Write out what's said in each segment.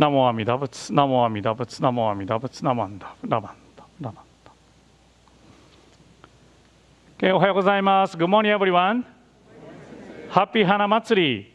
Namo Amida Butsu, Namo Amida Butsu, Namo Amida Butsu, Namanda, Namanda, Namanda. Okay, ohayou gozaimasu. Good morning, everyone. Happy Hanamatsuri.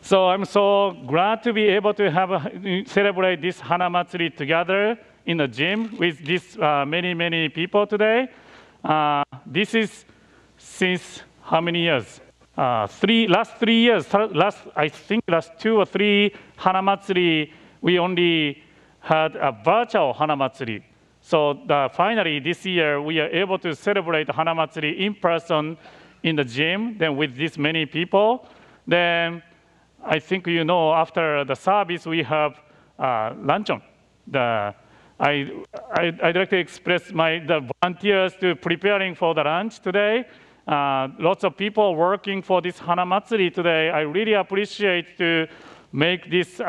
So I'm so glad to be able to celebrate this Hanamatsuri together in the gym with this many people today. This is since how many years? Last 3 years. I think last 2 or 3 Hanamatsuri, we only had a virtual Hanamatsuri. So finally this year we are able to celebrate Hanamatsuri in person in the gym, then with this many people. Then I think you know after the service we have luncheon. I'd like to express the volunteers to preparing for the lunch today. Lots of people working for this Hanamatsuri today. I really appreciate to make this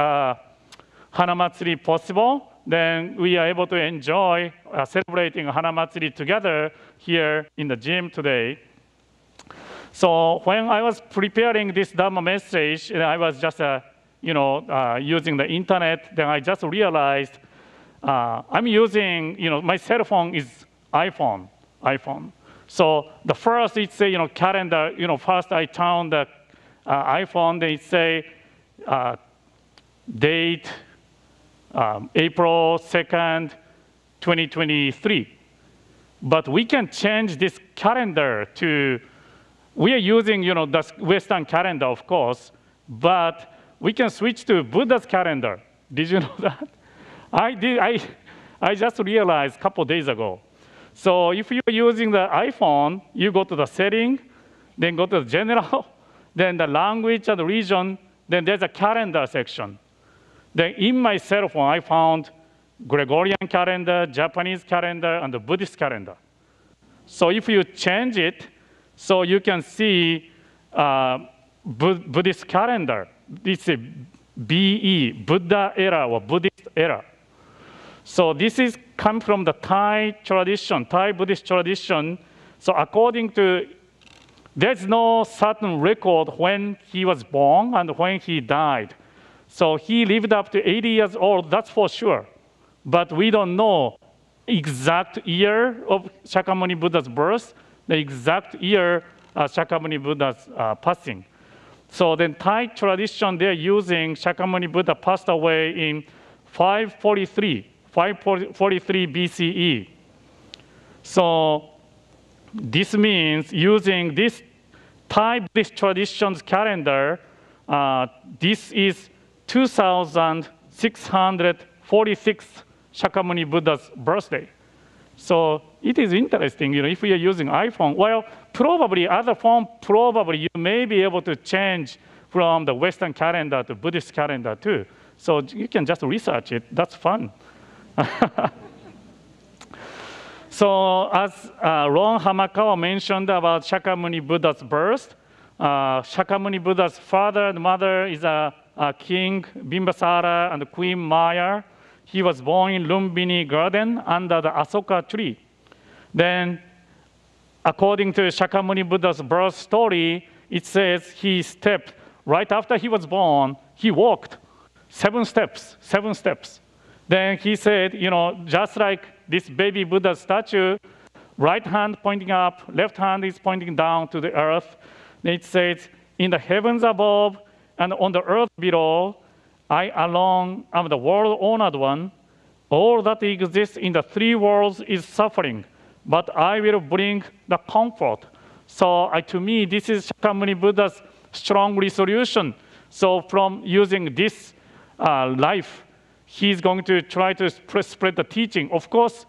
Hanamatsuri possible. Then we are able to enjoy celebrating Hanamatsuri together here in the gym today. So when I was preparing this Dharma message, and I was just using the internet, then I just realized I'm using, my cell phone is iPhone. So the first it's a calendar. First I turn the iPhone. They say date April 2nd, 2023. But we can change this calendar to. We are using the Western calendar, of course, but we can switch to Buddha's calendar. Did you know that? I did. I just realized a couple days ago. So if you're using the iPhone, you go to the setting, then go to the general, then the language and the region, then there's a calendar section. Then in my cell phone, I found Gregorian calendar, Japanese calendar, and the Buddhist calendar. So if you change it, so you can see Buddhist calendar. It's a BE, Buddha era or Buddhist era. So this is come from the Thai tradition, Thai Buddhist tradition. So according to, there's no certain record when he was born and when he died. So he lived up to 80 years old, that's for sure. But we don't know exact year of Shakyamuni Buddha's birth, the exact year Shakyamuni Buddha's passing. So then Thai tradition, they're using Shakyamuni Buddha passed away in 543 BCE. So this means using this Thai Buddhist tradition's calendar, this is 2646 Shakyamuni Buddha's birthday. So it is interesting, if we are using iPhone, well, probably other phone, you may be able to change from the Western calendar to Buddhist calendar too. So you can just research it, that's fun. So as Ron Hamakawa mentioned about Shakyamuni Buddha's birth, Shakyamuni Buddha's father and mother is a King Bimbasara and Queen Maya. He was born in Lumbini Garden under the Asoka tree. Then, according to Shakyamuni Buddha's birth story, it says he stepped, right after he was born, he walked 7 steps. Then he said, just like this baby Buddha statue, right hand pointing up, left hand is pointing down to the earth. Then it says, in the heavens above and on the earth below, I alone am the world-honored one. All that exists in the 3 worlds is suffering, but I will bring the comfort. So to me, this is Shakyamuni Buddha's strong resolution. So from using this life, he's going to try to spread the teaching. Of course,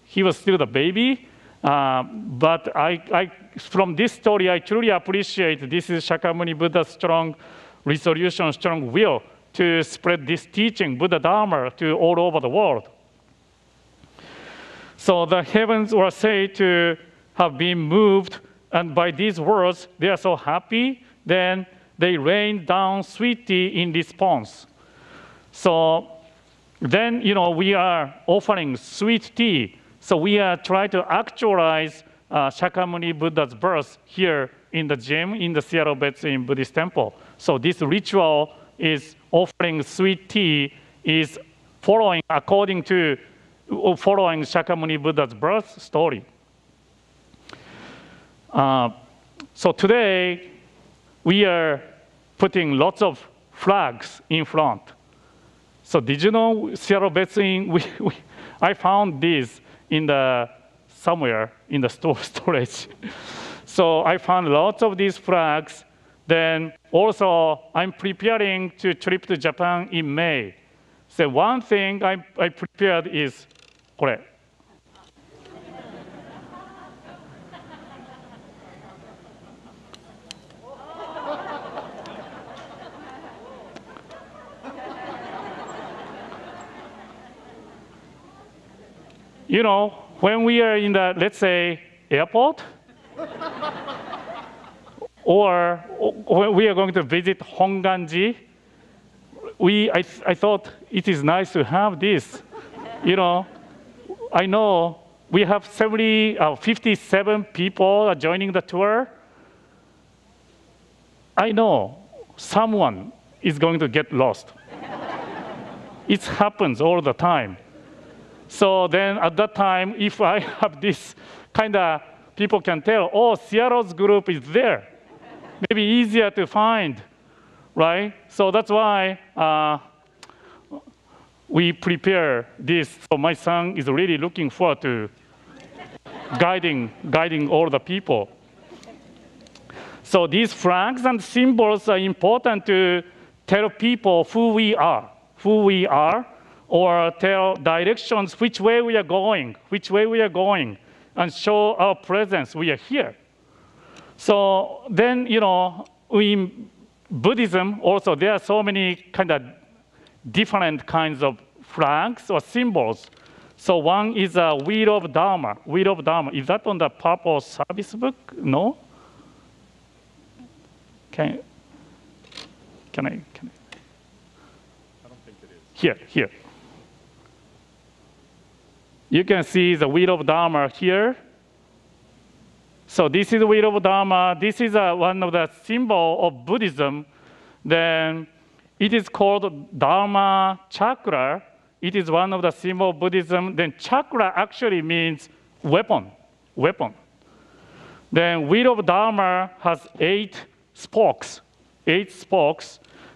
he was still the baby, but from this story, I truly appreciate this is Shakyamuni Buddha's strong resolution, strong will to spread this teaching, Buddha Dharma, to all over the world. So the heavens were said to have been moved, and by these words, they are so happy, then they rained down sweet tea in response. So then, we are offering sweet tea. So we are trying to actualize Shakyamuni Buddha's birth here in the gym, in the Seattle Betsu Buddhist temple. So this ritual is offering sweet tea is following Shakyamuni Buddha's birth story. So today, we are putting lots of flags in front. So did you know Seattle Betsin, I found this somewhere in the storage. So I found lots of these flags. Then also, I'm preparing to trip to Japan in May. So one thing I prepared is これ. You know, when we are in the, let's say, airport, or when we are going to visit Honganji, I thought it is nice to have this. You know, I know we have 57 people joining the tour. I know someone is going to get lost. It happens all the time. So then at that time, if I have this kind of, people can tell, oh, Seattle's group is there. Maybe easier to find, right? So that's why we prepare this. So my son is really looking forward to guiding all the people. So these flags and symbols are important to tell people who we are, or tell directions, which way we are going, and show our presence, we are here. So then, you know, in Buddhism also, there are so many kind of different kinds of flags or symbols. So one is a wheel of Dharma. Wheel of Dharma. Is that on the purple service book? No? Can I? I don't think it is. Here. You can see the wheel of Dharma here. So this is the wheel of Dharma. This is one of the symbol of Buddhism. Then it is called Dharma chakra. It is one of the symbol of Buddhism. Then chakra actually means weapon. Then wheel of Dharma has 8 spokes.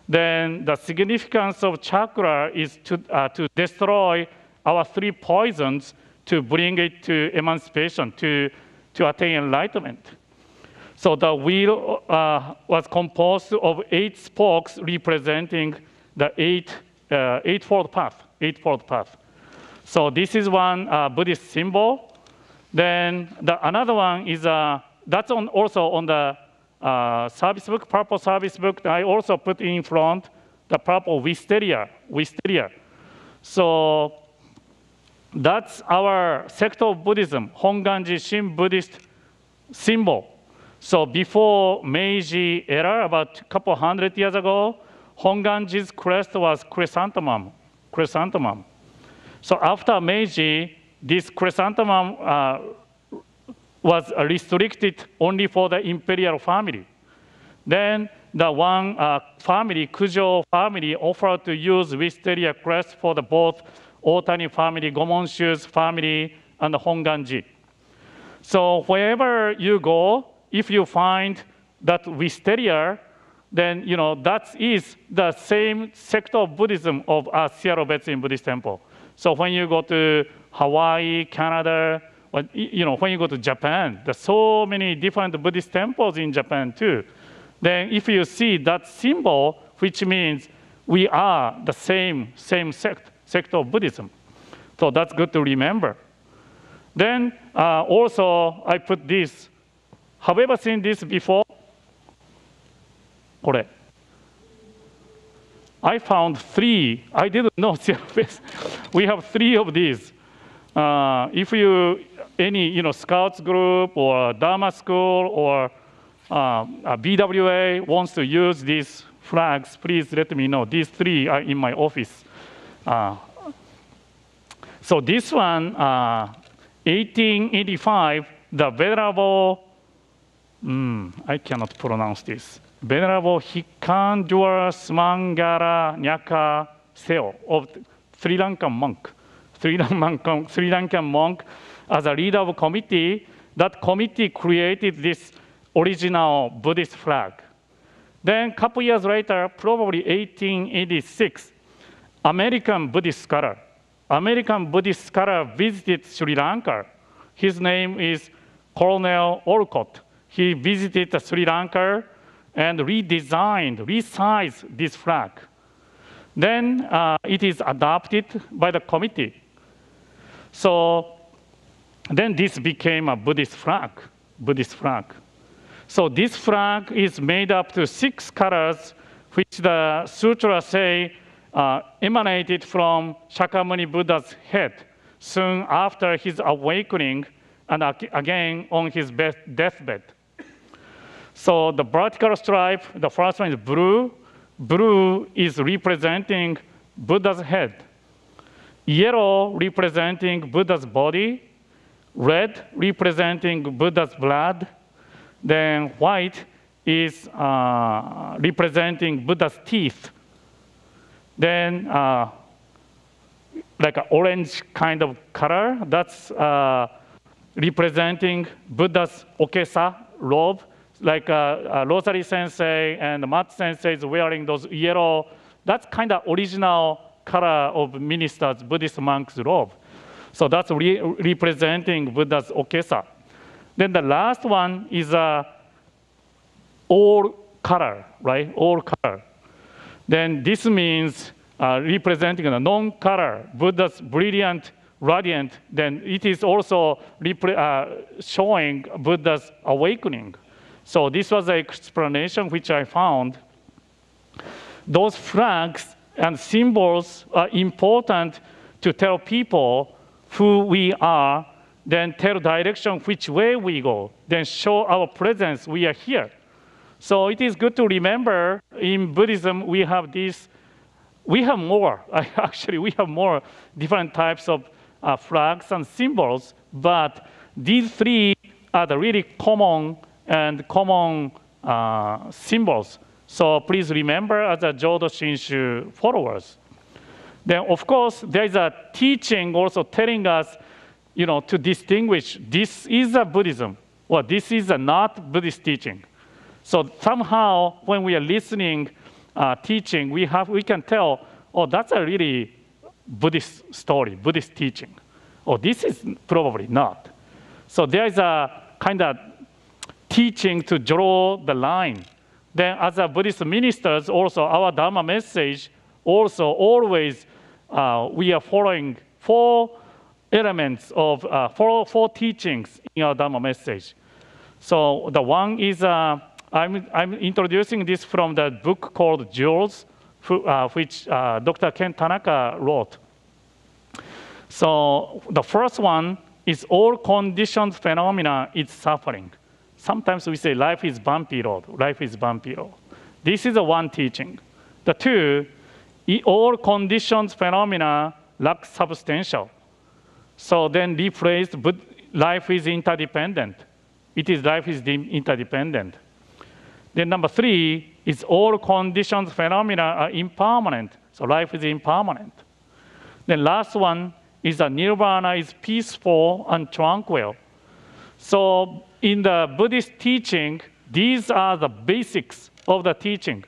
Then the significance of chakra is to destroy our 3 poisons, to bring it to emancipation, to attain enlightenment. So the wheel was composed of 8 spokes representing the eightfold path. So this is one Buddhist symbol. Then another one is that's also on the service book, purple service book. I also put in front the purple wisteria. So that's our sect of Buddhism, Honganji Shin Buddhist symbol. So before Meiji era, about a couple hundred years ago, Honganji's crest was chrysanthemum. So after Meiji, this chrysanthemum was restricted only for the imperial family. Then the one family, Kujo family, offered to use wisteria crest for the both Otani family, Gomonshu's family, and Honganji. So wherever you go, if you find that wisteria, then you know that is the same sect of Buddhism of Seattle Betsin Buddhist Temple. So when you go to Hawaii, Canada, when you go to Japan, there's so many different Buddhist temples in Japan too. Then if you see that symbol, which means we are the same sect of Buddhism. So that's good to remember. Then also I put this. Have you ever seen this before? I found 3. I didn't know. We have 3 of these. If you any Scouts group or Dharma school or BWA wants to use these flags, please let me know. These 3 are in my office. So this one, 1885, the Venerable, I cannot pronounce this. Venerable Hikandura Smangara Nyaka Seo of Sri Lankan monk. Sri Lankan monk as a leader of a committee. That committee created this original Buddhist flag. Then a couple years later, probably 1886, American Buddhist scholar visited Sri Lanka. His name is Colonel Olcott. He visited Sri Lanka and resized this flag. Then it is adopted by the committee. So then this became a Buddhist flag. So this flag is made up to 6 colors, which the sutras say emanated from Shakyamuni Buddha's head soon after his awakening and again on his deathbed. So the vertical stripe, the first one is blue. Blue is representing Buddha's head. Yellow representing Buddha's body. Red representing Buddha's blood. Then white is representing Buddha's teeth. Then like an orange kind of color, that's representing Buddha's okesa robe. Like Rosary Sensei and Mat Sensei is wearing those yellow, that's kind of original color of ministers, Buddhist monks' robe. So that's representing Buddha's okesa. Then the last one is all color, right? All color. Then this means representing a non-color, Buddha's brilliant, radiant. Then it is also showing Buddha's awakening. So this was an explanation which I found. Those flags and symbols are important to tell people who we are, then tell direction which way we go, then show our presence, we are here. So it is good to remember in Buddhism we have more, actually we have more different types of flags and symbols, but these 3 are the really common symbols. So please remember as a Jodo Shinshu followers. Then of course there is a teaching also telling us, to distinguish this is a Buddhism or this is a not Buddhist teaching. So somehow when we are listening teaching, we can tell, oh, that's a really Buddhist story, Buddhist teaching. Or this is probably not. So there is a kind of teaching to draw the line. Then as a Buddhist ministers, also our Dharma message, also always we are following 4 elements of 4 teachings in our Dharma message. So the one is, I'm introducing this from the book called Jewels, which Dr. Ken Tanaka wrote. So the first one is all conditioned phenomena is suffering. Sometimes we say life is bumpy road, life is bumpy road. This is the one teaching. The 2, all conditioned phenomena lack substantial. So then rephrased, but life is interdependent. Life is interdependent. Then number 3 is all conditioned phenomena are impermanent. So life is impermanent. Then last one is that nirvana is peaceful and tranquil. So in the Buddhist teaching, these are the basics of the teaching.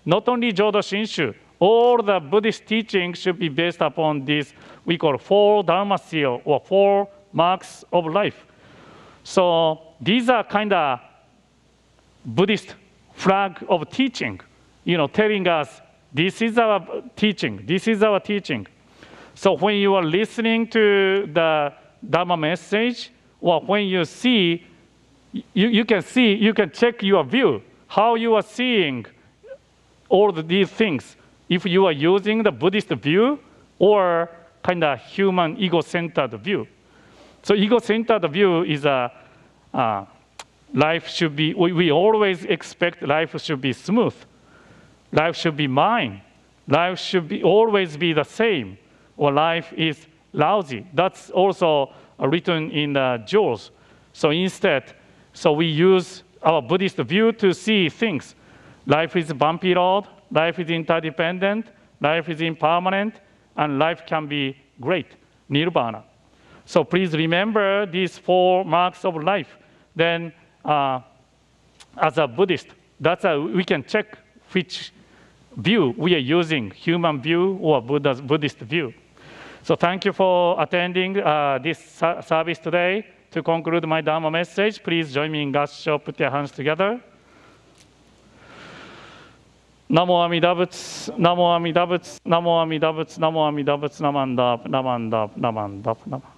Not only Jodo Shinshu, all the Buddhist teaching should be based upon this, we call 4 Dharma seal or 4 marks of life. So these are kind of Buddhist flag of teaching, telling us this is our teaching, this is our teaching. So when you are listening to the Dharma message, or when you see, you can check your view, how you are seeing all these things. If you are using the Buddhist view or kind of human ego-centered view. So ego-centered view is life should be, we always expect life should be smooth. Life should be mine. Life should always be the same. Or life is lousy. That's also written in the jewels. So instead, we use our Buddhist view to see things. Life is a bumpy road, life is interdependent, life is impermanent, and life can be great, nirvana. So please remember these 4 marks of life. Then as a Buddhist, we can check which view we are using, human view or Buddhist view. So thank you for attending this service today. To conclude my Dharma message, please join me in Gassho, put your hands together. Namo Amida Butsu, Namo Amida Butsu, Namo Amida Butsu, Namo Amida Butsu, Namandap, Namandap, Namandap, Namandap.